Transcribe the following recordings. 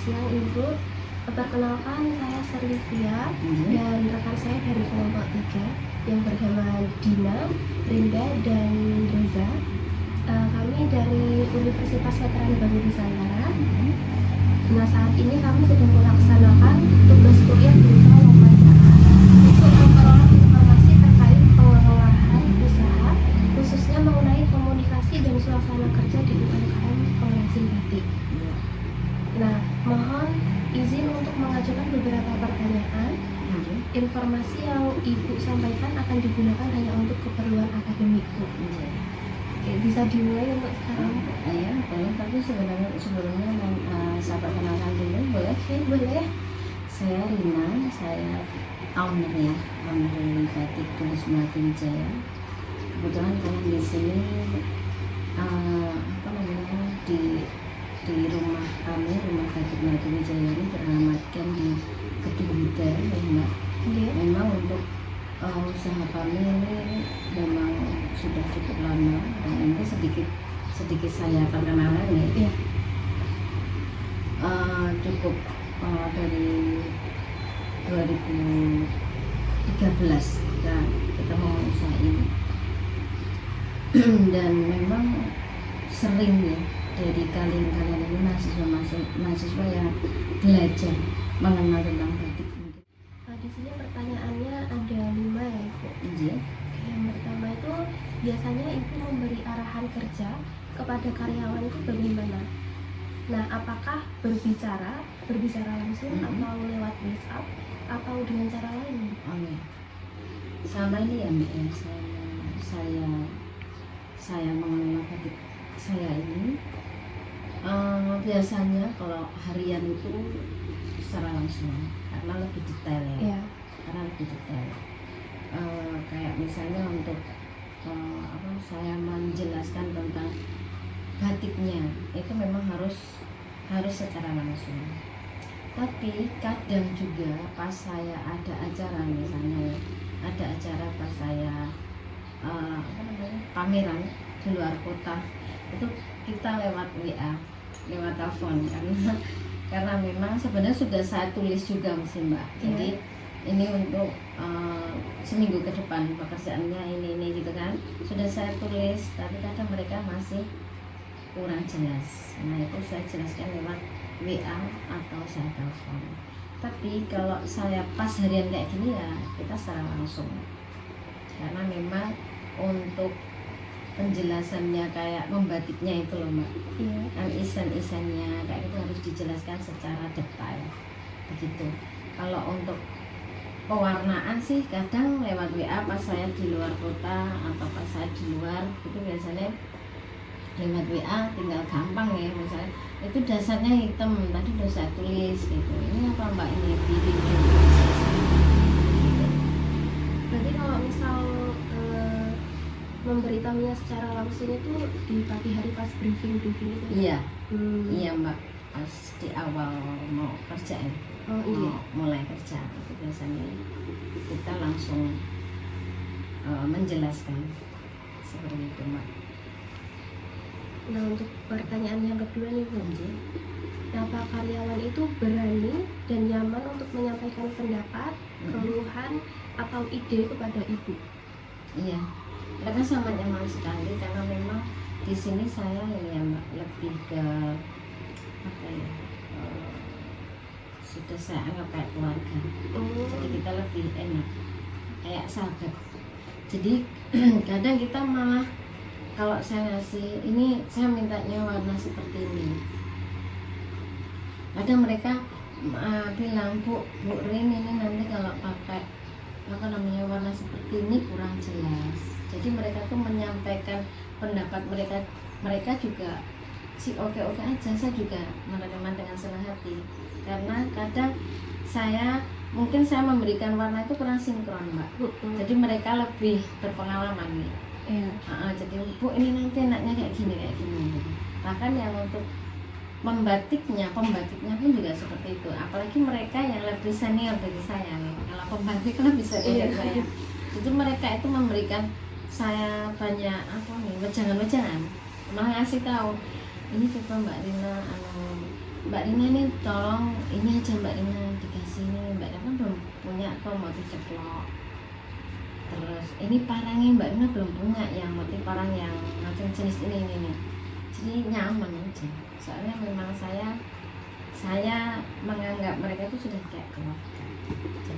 siang Ibu. Perkenalkan, saya Servia dan rekan saya dari kelompok 3 yang bernama Dina, Rinda, dan Reza. Kami dari Universitas Veteran Bangun Nusantara. Nah, saat ini kami sedang melaksanakan tugas kuliah berupa wawancara untuk memperoleh informasi terkait pengelolaan usaha, khususnya mengenai komunikasi dan suasana kerja di UMKM pengrajin batik. Nah, mohon izin untuk mengajukan beberapa pertanyaan. Informasi yang Ibu sampaikan akan digunakan hanya untuk keperluan akademikku. Oke, bisa dimulai untuk sekarang? Ya, boleh. Tapi sebelumnya saya perkenalkan dulu, boleh? Boleh. Saya Rina, saya owner dari Batik Tulis Melati Wijaya. Kebetulan kalian di sini di rumah kami, rumah Batik Melati Wijaya ini beralamatkan di Gedung Buddha, ya Mbak. Memang untuk usaha kami ini memang sudah cukup lama, dan ini sedikit saya perkenalan ya. Cukup dari 2013 kita mau usaha ini. Dan memang sering ya dari kalian ini mahasiswa yang belajar mengenal tentang batik. Di sini pertanyaannya ada 5 ya Ibu. Iya. Yang pertama itu, biasanya Ibu memberi arahan kerja kepada karyawan itu bagaimana? Nah, apakah berbicara langsung atau lewat WhatsApp atau dengan cara lain? Sama ini ya Mbak ya, saya mengelola batik saya ini biasanya kalau harian itu secara langsung karena lebih detail ya. Kayak misalnya untuk saya menjelaskan tentang batiknya itu memang harus secara langsung. Tapi kadang juga pas saya ada acara, misalnya ada acara pas saya pameran di luar kota, itu kita lewat WA, lewat telepon, karena memang sebenarnya sudah saya tulis juga Mbak. Jadi ini untuk seminggu ke depan pekerjaannya ini gitu kan, sudah saya tulis, tapi kadang mereka masih kurang jelas. Nah, itu saya jelaskan lewat WA atau saya telepon. Tapi kalau saya pas harian kayak gini ya kita secara langsung, karena memang untuk penjelasannya kayak membatiknya itu loh Mbak, kan isen-isennya kayak itu harus dijelaskan secara detail begitu. Kalau untuk pewarnaan sih kadang lewat WA pas saya di luar kota atau pas saya di luar, itu biasanya lewat WA tinggal gampang ya, misalnya itu dasarnya hitam, tadi udah saya tulis gitu, ini apa Mbak, ini di video. Berarti kalau misal memberitahunya secara langsung itu di pagi hari pas briefing itu? Iya. Iya Mbak, pas di awal mau kerja ya, mulai kerja itu biasanya kita langsung menjelaskan seperti itu Mbak. Nah, untuk pertanyaan yang kedua nih Bu, apa karyawan itu berani dan nyaman untuk menyampaikan pendapat, keluhan atau ide kepada Ibu? Iya, mereka sangat nyaman sekali, karena memang di sini saya ini ya Mbak, lebih ke sudah saya anggap kayak keluarga. Jadi kita lebih enak, kayak sahabat. Jadi kadang kita malah, kalau saya ngasih ini, saya mintanya warna seperti ini, kadang mereka bilang, Bu Rin, ini nanti kalau pakai warna seperti ini kurang jelas. Jadi mereka tuh menyampaikan pendapat mereka juga si oke aja. Saya juga menerima dengan senang hati, karena kadang mungkin saya memberikan warna itu kurang sinkron Mbak. Jadi mereka lebih berpengalaman nih. Jadi Bu, ini nanti enaknya kayak gini gitu. Bahkan yang untuk pembatiknya pun juga seperti itu, apalagi mereka yang lebih senior dari saya nih. Kalau pembatik lebih senior dari saya, itu mereka itu memberikan saya banyak wejangan, malah ngasih tahu, ini coba Mbak Rina Mbak Rina nih tolong ini aja Mbak Rina dikasih ini, Mbak Rina kan belum punya kok motif ceklok. Terus ini parangnya Mbak Rina belum punya yang motif parang yang macam jenis ini nih. Jadi nyaman aja. Soalnya memang saya menganggap mereka itu sudah kayak keluarga.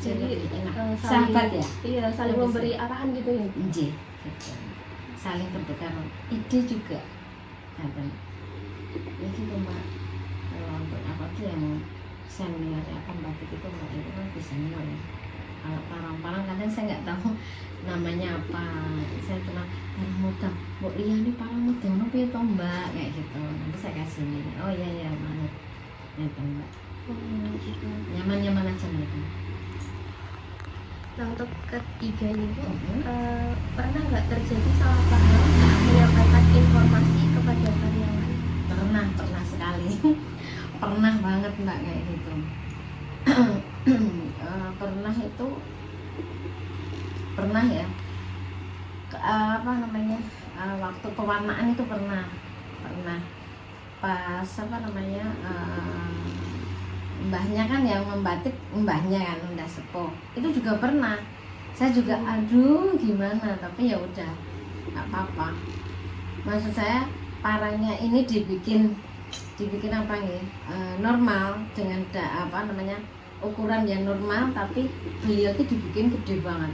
Jadi lebih enak. Sahabat ya. Iya, saling Lebih memberi arahan gitu ya. Nggih, gitu. Saling bertukar ide juga. Nah, ya gitu Mbak. Kalau untuk apalagi yang senior ya pembatik itu Mbak itu kan bisa senior ya. Kalau parang-parang kadang saya nggak tahu namanya apa. Saya pernah parang muda, Mbak Lia ini parang muda, apa ya toh Mbak kayak gitu. Nanti saya kasih ini. Oh iya ya manut. Gitu Mbak. Gitu. Nyaman-nyaman aja mereka. Nah untuk ketiga ini Bu, pernah nggak terjadi salah paham saat menyampaikan informasi kepada karyawan? Pernah sekali. Pernah banget Mbak kayak gitu. Pernah ya apa namanya waktu pewarnaan itu pernah pas apa namanya mbahnya kan yang membatik, mbahnya kan udah sepuh itu juga pernah, saya juga aduh gimana, tapi ya udah nggak apa-apa. Maksud saya parangnya ini dibikin apa nih normal dengan apa namanya ukuran yang normal, tapi beliau itu dibikin gede banget.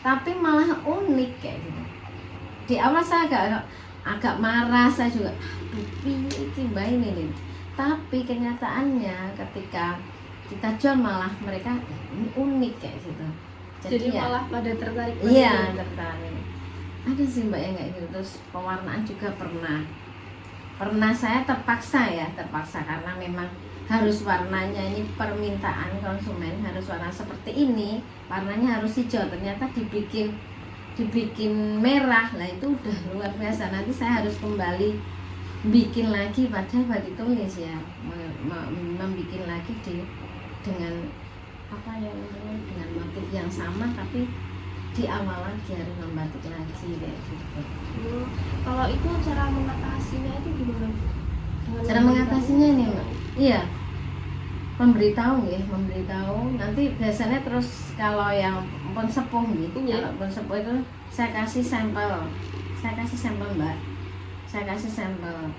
tapi malah unik kayak gitu. Di awal saya agak marah, saya juga aduh ini mbak ini nih. Tapi kenyataannya ketika kita jual malah mereka ini unik kayak gitu. Jadi ya, malah pada tertarik. Iya tertarik. Ada sih mbak yang kayak gitu. Terus pewarnaan juga pernah saya terpaksa karena memang harus warnanya ini permintaan konsumen harus warna seperti ini, warnanya harus hijau, ternyata dibikin merah lah, itu udah luar biasa. Nanti saya harus kembali bikin lagi, padahal bagi tulis ya membikin lagi dengan apa yang dengan motif yang sama, tapi di awal lagi harus membatik lagi kayak gitu. Kalau itu cara mengatasinya itu gimana? Cara mengatasinya nih Mbak, iya memberitahu nanti biasanya. Terus kalau yang pun sepuh gitu, kalau pun sepuh itu saya kasih sampel Mbak, saya kasih sampel,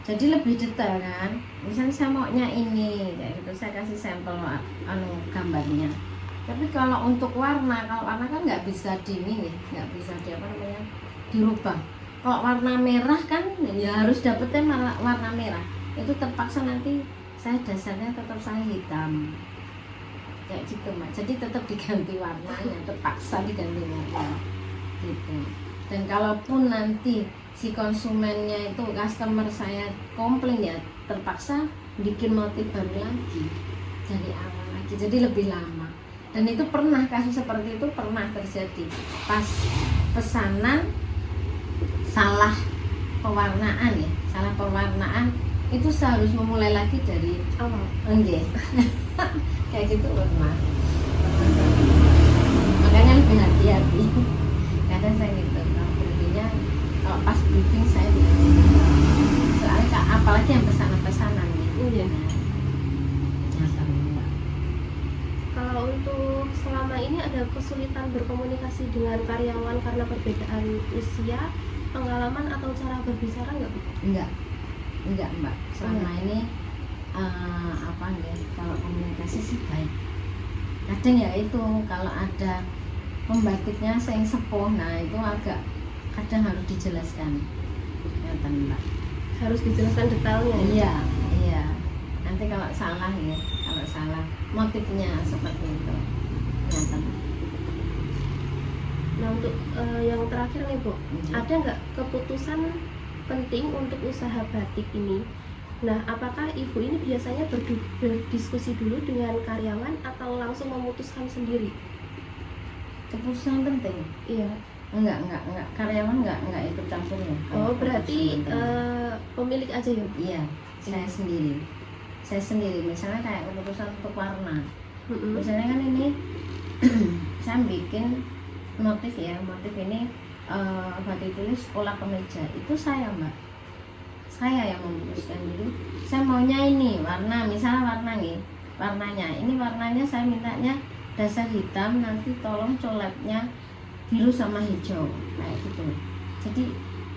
jadi lebih detail kan. Misalnya saya maunya ini kayak gitu, saya kasih sampel gambarnya. Tapi kalau untuk warna kan nggak bisa nggak bisa dirubah. Kalau warna merah kan ya harus dapetnya warna merah, itu terpaksa nanti saya dasarnya tetap saya hitam kayak gitu Mbak. Jadi tetap diganti warnanya, terpaksa diganti warna gitu. Dan kalaupun nanti si konsumennya itu customer saya komplain, ya terpaksa bikin motif baru lagi dari awal lagi, jadi lebih lama. Dan itu pernah, kasus seperti itu pernah terjadi pas pesanan salah pewarnaan, itu saya harus memulai lagi dari awal. Enggak. Kayak gitu pernah. Makanya lebih hati-hati. Kadang saya gitu, kalau pas briefing saya soalnya apalagi yang pesanan gitu. Iya. Kalau untuk selama ini ada kesulitan berkomunikasi dengan karyawan karena perbedaan usia, pengalaman atau cara berbicara nggak? Enggak Mbak, selama ini kalau komunikasi sih baik. Kadang ya itu kalau ada pembatiknya yang sepuh, nah itu agak kadang harus dijelaskan, Mbak. Harus dijelaskan detailnya. Iya. Nanti kalau salah motifnya seperti itu. Nah untuk yang terakhir nih Bu, ada nggak keputusan penting untuk usaha batik ini? Nah apakah Ibu ini biasanya berdiskusi dulu dengan karyawan atau langsung memutuskan sendiri? Keputusan penting? Iya. Enggak, karyawan enggak ikut campur ya. Oh berarti pemilik aja ya? Iya, saya sendiri. Misalnya kayak keputusan untuk warna, misalnya kan ini saya bikin motif ini batik tulis pola kemeja, itu saya Mbak saya yang memutuskan. Jadi saya maunya ini warna, misalnya warna nih, warnanya ini warnanya saya mintanya dasar hitam, nanti tolong coletnya biru sama hijau kayak gitu. Jadi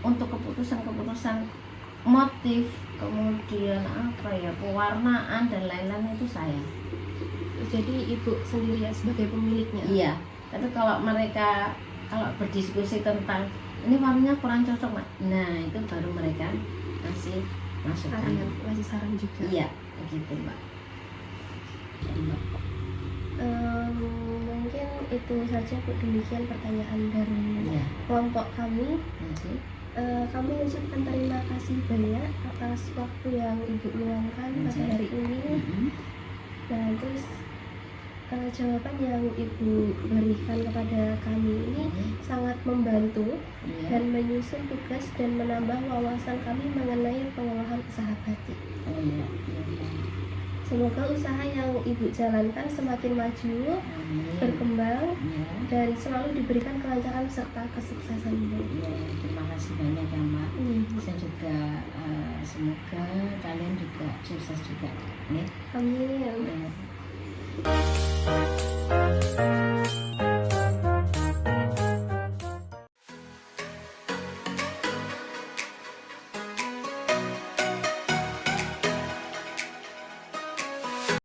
untuk keputusan motif, kemudian apa ya, pewarnaan dan lain-lain itu saya. Jadi ibu sendiri ya sebagai pemiliknya. Iya, tapi kalau mereka kalau berdiskusi tentang ini warnanya kurang cocok, Mak, nah itu baru mereka kasih masukan. Kasih saran juga. Iya, begitu, Mbak. Mungkin itu saja Bu, demikian pertanyaan dari Iya. kelompok kami. Oke. Kami ucapkan terima kasih banyak atas waktu yang Ibu luangkan pada hari ini. Nah, terus jawaban yang Ibu berikan kepada kami ini sangat membantu Iya. dan menyusun tugas dan menambah wawasan kami mengenai pengolahan usaha batik. Oh iya. Iya. Semoga usaha yang Ibu jalankan semakin maju, Amin. berkembang, Iya. dan selalu diberikan kelancaran serta kesuksesan. Iya, terima kasih banyak ya, Mbak. Saya juga semoga kalian juga sukses juga, ya. Amin. Ya.